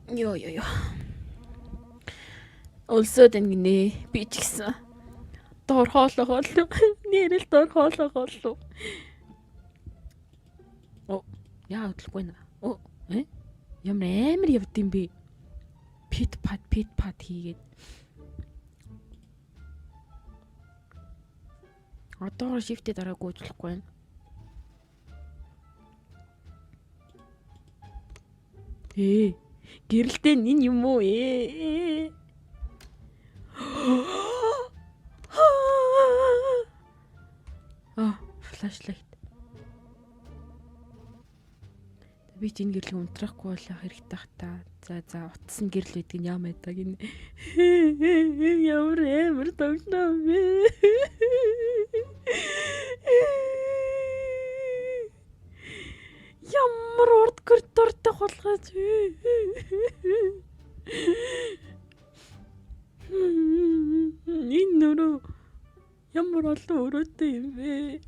Йоо. Өлсөд ингэнэ. Би ч гэсэн. Дор хоолоо. Нэрэл дор хоолоо. Оо, яа хөдлөхгүй нэ. Оо, ямар амар явдсан бэ? Пит пат хийгээд. Одоогоор шифтээ дараагүй уучлахгүй байна. Гэрэлтэй энэ юм уу? Флашлайт. Би ч энэ гэрлийг унтрахгүй болох хэрэгтэй хата. За утсан гэрэл гэдэг нь яам байдаг гинэ. Ямар амар төгнөө бэ? Ямар урд коридортой болгож. Энэ нөрөө ямар олон өрөөтэй юм бэ?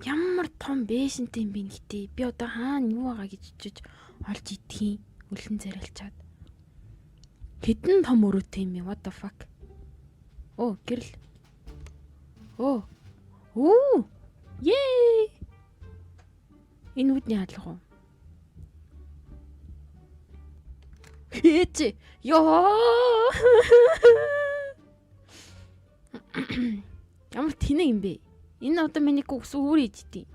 Ямар том бэшнтэй юм бэ нэгтэй. Би одоо хаана юу байгаа гэж чиж олж идэх юм. Үлэн зарилчаад. Хэдэн том өрөөтэй юм бэ? What the fuck? Оо, гэрэл. Оо. Yay! Энэ үдний хаалга уу? Хээч. Ёо. Ямар тэнэг юм бэ? Энэ одоо миний гүс үүрээ идтий.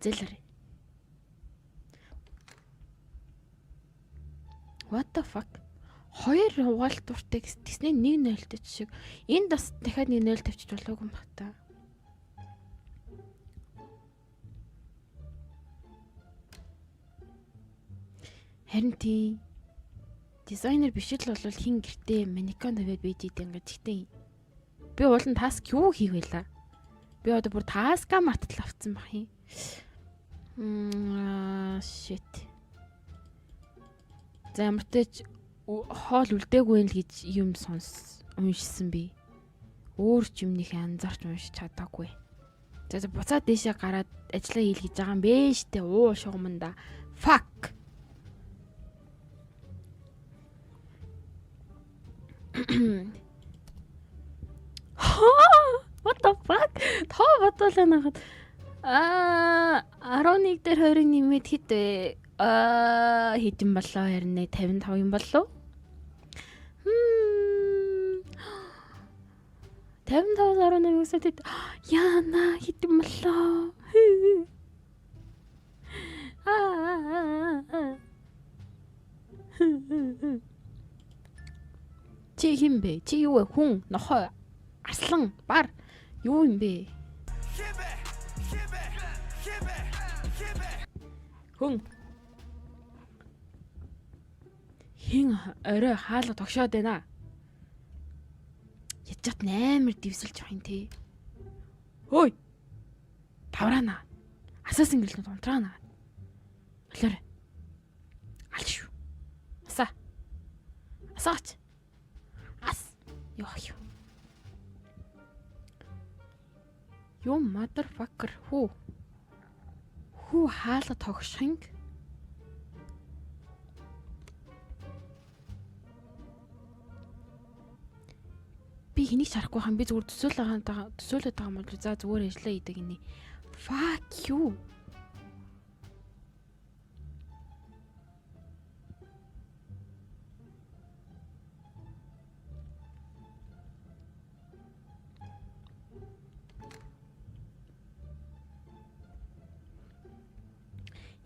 Зэлэр. What the fuck? Хоёр угаалт дуртай гэснээр 1-0 шиг. Энд бас дахиад 1-0 тавьчих болоогүй юм бах та. Харин тийм дизайнер биш л бол хин гэртээ манекан тавиад бийж идэв ингээд гэхдээ би уулын таск юу хийх байлаа? Би одоо бүр таска мартал авцсан бах юм. Shit. За ямартэйч хоол үлдээгүй л гэж юм уншсан би. Өөр ч юмныг анзаарч уншиж чадаагүй. За буцаад дэшээ гараад ажиллаа хийл гэж байгаа юм бэ штэ. Уу шугамнда. Fuck. What the fuck? Тоо бодвол нахад 11 дээр 20 нэмээд хэд вэ? Хэдэн болоо харин 55 юм болов? 55-18 гэсэд яана хэдэн болоо? Чи хин бэ? Чи юу вэ? Хүн, нохой, арслан, бар юу юм бэ? Хүн. Хин орой хаалга тогшоод байна. Ячаад амар дивсэлж байгаа юм те. Хөөй. Тавраана. Асаасан гэрэлнүүд унтраана. Болоор. Алш. Асаач. Ёо. Юу motherfucker хүү хаалга тогшинг. Би хэнийг шарахгүй хам би зүгээр төсөөлөд байгаа юм бол за зүгээр ажиллаа хийдэг гинэ. Fuck you.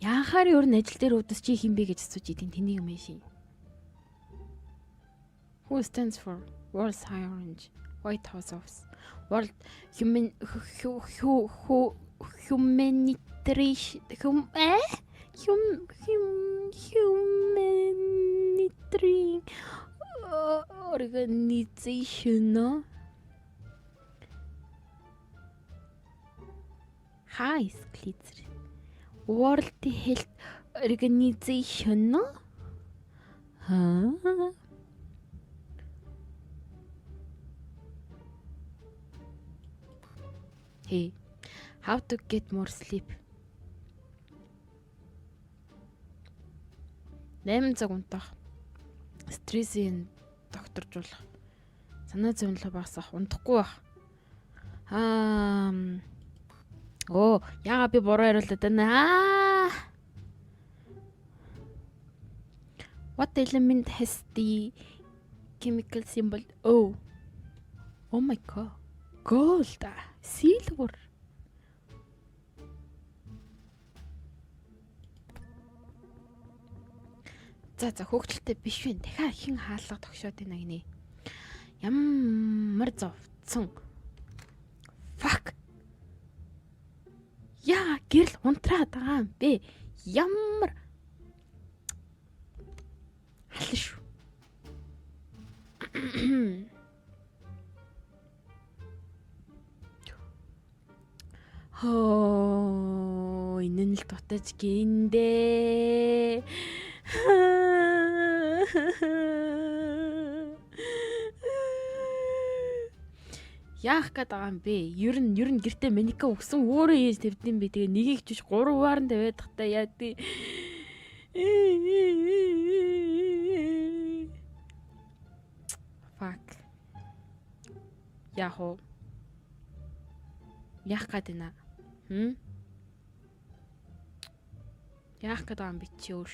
Яахаар өөр нь ажил дээр удас чи хин бэ гэж асууж идэв тэнийг юм шин. Who stands for World's High Orange White House Office World Humanitarian Organization. Хай склизэр. World Health Organization. Аа. Hey, how to get more sleep? 8 цаг унтах. Стрессийн докторжуулах. Санаа зовлон багасгах, унтахгүй байх. Яага би буруу хариултад байна. What element has the chemical symbol O? Oh my god. Gold. Silver. За хөөгчлөлтэй биш вэ? Дахиад хэн хаалга тогшоод байна гинэ. Ямар зовцсон. Fuck. Яа гэрэл унтраад байгаа юм бэ? Ямар хална шүү. Энэ нь л дутаж гиндэ. Яах гээд байгаа юм бэ? Ер нь гэртээ маника өгсөн өөрөө ээж тавьдсан бэ. Тэгээ нэгийг чиж 3 хуваар нь тавиад тахта яа тий. Fuck. Яах вэ? Яах гээд байна? Яах гээд байгаа юм би чи өөр.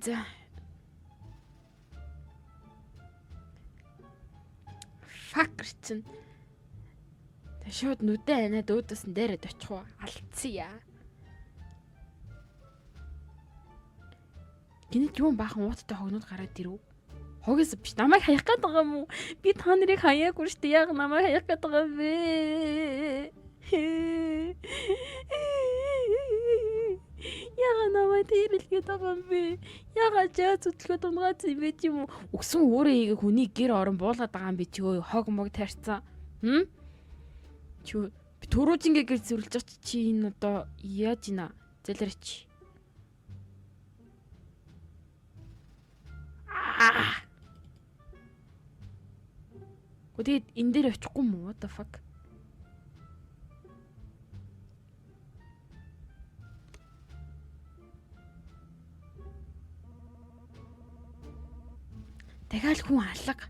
За. Fuck чин. Тэ шууд нүдэн анаад өөдөөс нь дээрээд очих уу? Алдсан яа. Гинэт юм баахан ууттай хогнууд гараад ирв. Хогоос биш намайг хаях гээд байгаа юм уу? Би та нарыг хаяагүй шүү дээ. Яг намайг хаях гээд байгаа юм бэ? Яга намайг тэрэлгээд байгаа юм бэ? Яга жаа зүтлгөө дундгаац юм бэ ч юм уу? Өгсөн өөрөө хүний гэр орон буулгаад байгаа юм би ч өө хог мог тарьцсан. Чүү төрөөжингээ гэр зүрлж байгаа чи энэ одоо яаж ийна? Зэлэрч. Гэхдээ энэ дээр очихгүй юм уу? What the fuck? Дахиад хүн алга.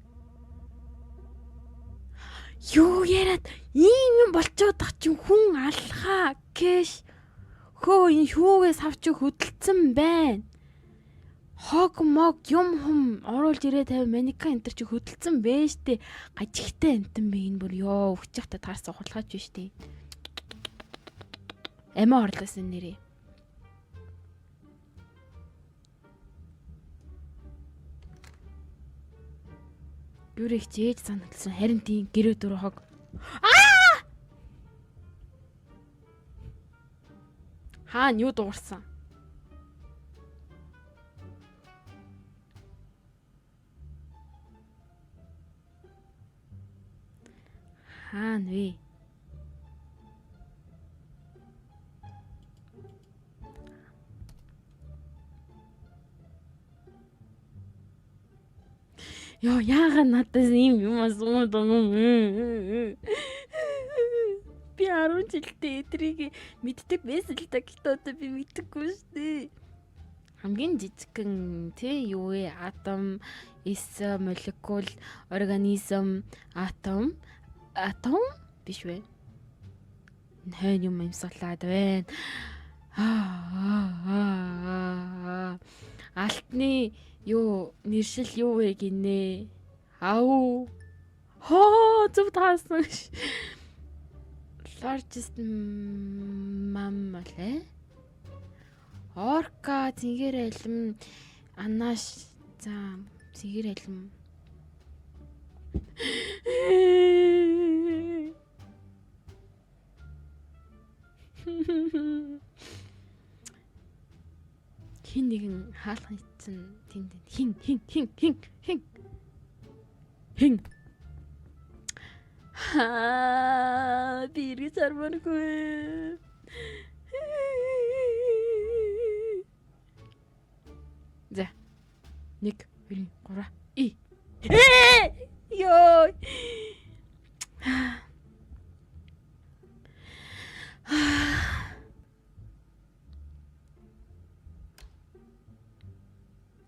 Юу яриад ийм юм болцоод тах чинь хүн алхаа гэш. Хөө энэ шүүгээс авч хөдөлцөн байна. Хог мог юм хум оруулж ирээ тавь маника энтер чи хөдөлцөн бэ штэ. Гажигтай энтэн бэ энэ бүр ёо өгчих та таарсан хулгайч биш штэ. Эмээ орлоосэн нэрээ. Юурэг чээж санагдсан харин тийм гэрээ дөрөв хог. Хаана юу дуурсан? Хаана вэ? Яа яага надаас ийм юм асууад байгаа юм. Би 10 жилдээ эдрийг мэддэг байсан л та гэхдээ одоо би мэддэггүй шүү дээ. Хамгийн жижигхэн тий юу вэ? Атом, эс, молекул, организм, атом биш вэ? Хэн юм юмсгалаад байна. Алтны юу нэршил юу вэ гинэ? Ау. Зөв таасан. Largest mammal Орка, цэнгэр алим, анааш, за цэнгэр алим. хин нэгэн хаалхан ицэн тэнд хин бирэг сармаргүй. За 1 2 3 ёо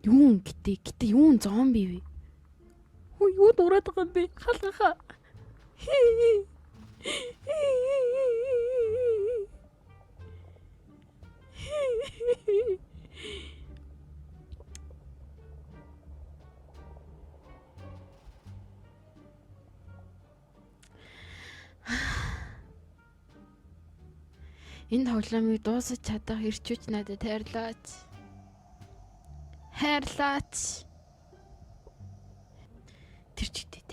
юун гэтээ юун зомби вэ? Хөө юу дураад байгаа юм бэ? Халгаха. Энэ тоглоомыг дуусгаж чадах ирчүүч надад хайрлаач. Тэр чигтээ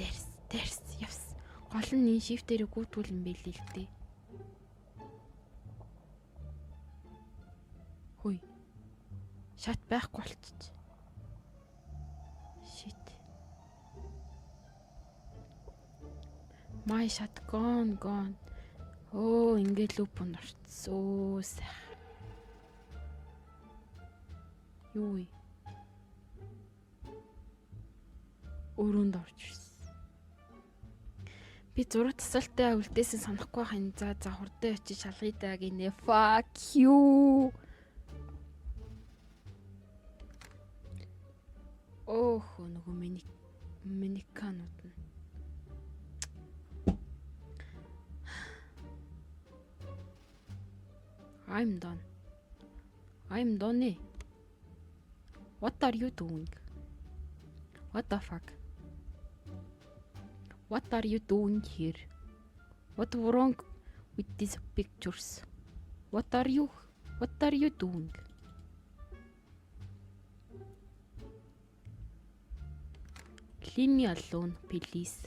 дээрс явс. Гол нь шифтэрийг гүйтгүүл юм байл л дээ. Хөөе. Шат байхгүй болчих. Shit. My shot gone. Оо, ингээд лүп норцсоо сайх. Юу вэ? Өрөөнд орж ирсэн. Би зураг тасалтай үлдээсэн санахгүй хань. За хурдан очиж шалгая даа гинэ. Fuck you. Ох, нөгөө миниканууд нь. I'm done. What are you doing? What the fuck? What are you doing here? What's wrong with these pictures? What are you doing? Leave me alone, please.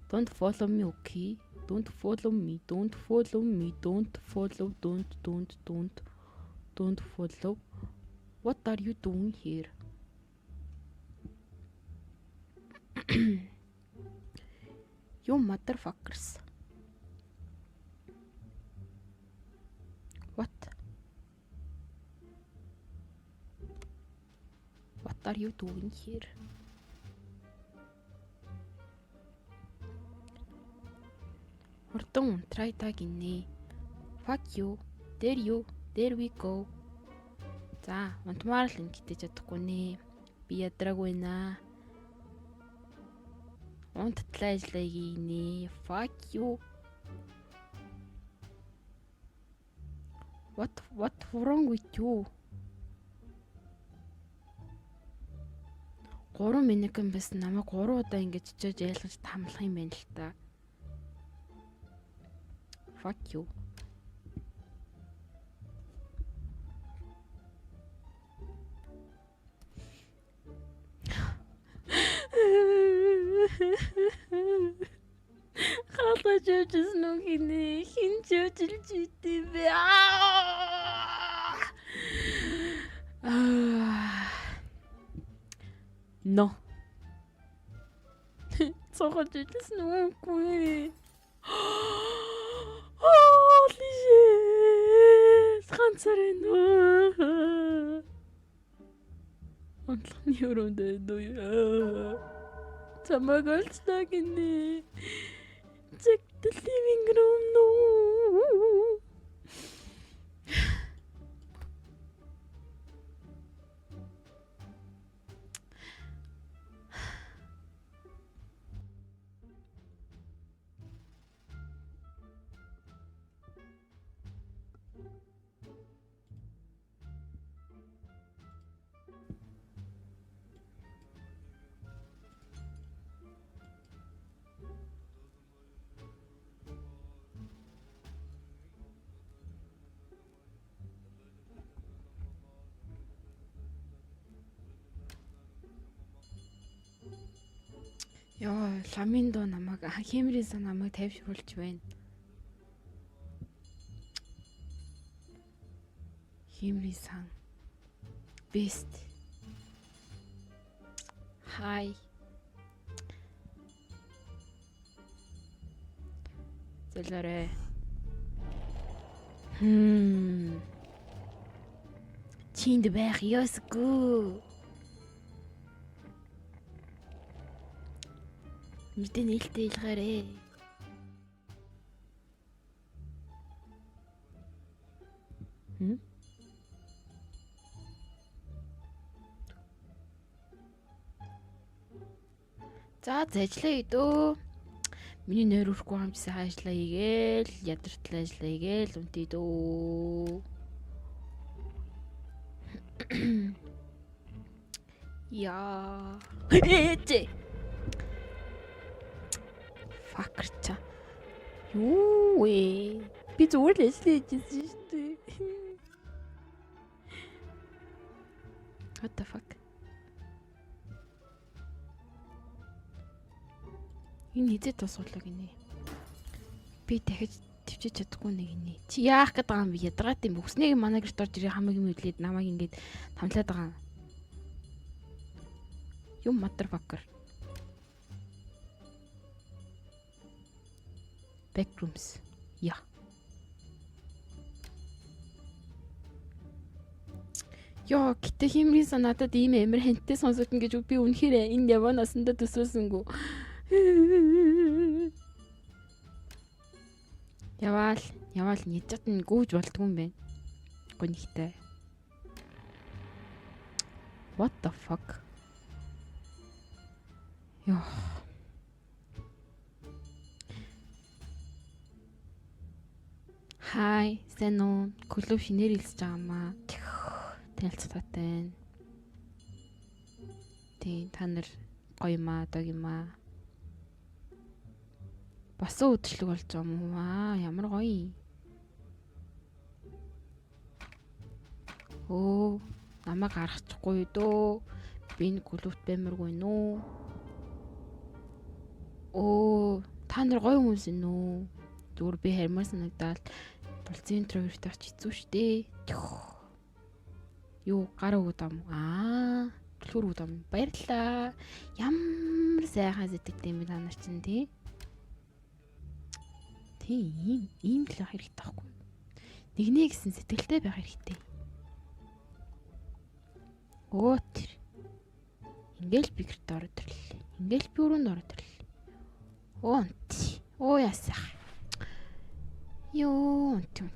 Don't follow me, okay? Don't follow me. Don't follow. What are you doing here? You motherfuckers. What are you doing here? Хурдан try та гинэ. Fuck you. There we go. За, унтмаар л ингэж чадахгүй нэ. Би ядраагүй наа. Унттлаа ажиллая гинэ. Fuck you. What wrong with you? 3 минутын бас намайг 3 удаа ингэж чиж ялгаж тамлах юм байна л та. Fuck you. Хата чөчс нүгинэ хин чөчилж идэвэ. No. Цохож чөчс нүггүй. Holy shit! Ганцаараа нөө. Онлын өрөөнд нөө. Чамайг олцдог гинэ. Check the living room нөө. Яа, ламиндо намайг хэмрээс намайг тайвшруулж байна. Химри-сан. Best. Hi. Зэлэрэ. Чинд байх ёсгүй. Мэдээ нээлттэй илгээрээ. За ажиллая дөө. Миний нойр өрөхгүй хамжсан ажиллаа хийгээл, ядартал ажиллаа хийгээл үнтэй дөө. Яа. Ээжээ. Факерча. Юу вэ? Би зүгээр л ажиллаа хийжсэн шүү дээ. What the fuck? Энэ хэзээ тусуулаа гинэ. Би дахиж төвчж чадахгүй нэг гинэ. Чи яах гээд байгаа юм бэ? Ядаргаат юм. Бүснэг манай гэрт орж ирээ хамаг юм үлээд намайг ингэж тамлаад байгаа юм. Юм motherfucker. Backrooms. Яа. Яа, гэтээ Химри-сан надад ийм амар хэнттэй сонсогдно гэж би үнэхээр энэ яваа насандаа төсөөлсөнгөө. Яваал нядад нь гүйж болдгүй юм байна. Гонхтой. What the fuck? Яа. Хай, сэно клуб шинээр хэлж байгаа маа. Танилцтаатай. Тий, та нар гоё маа, дог юм аа. Басан үдшилэг болж байгаа юм уу аа? Ямар гоё. Оо, намайг харахгүй дөө. Би энэ клубт баймаргүй нөө. Оо, та нар гоё хүмүүс ээ нөө. Зүгээр би хармаар санагдаад тулцын интроверт авч хэцүү шттэ. Юу гар өгд юм аа? Түлхүр өгд юм. Баярлалаа. Ямар сайхан сэтгэлтэй юм та нар чинь тий. Тий, ийм л байх хэрэгтэй байхгүй. Нэгнээ гэсэн сэтгэлтэй байх хэрэгтэй. Оо тэр. Ингээл би гэрт ороод ирлээ. Ингээл би өрөөнд ороод ирлээ. Оо унти. Оо ясах. Ёо унти.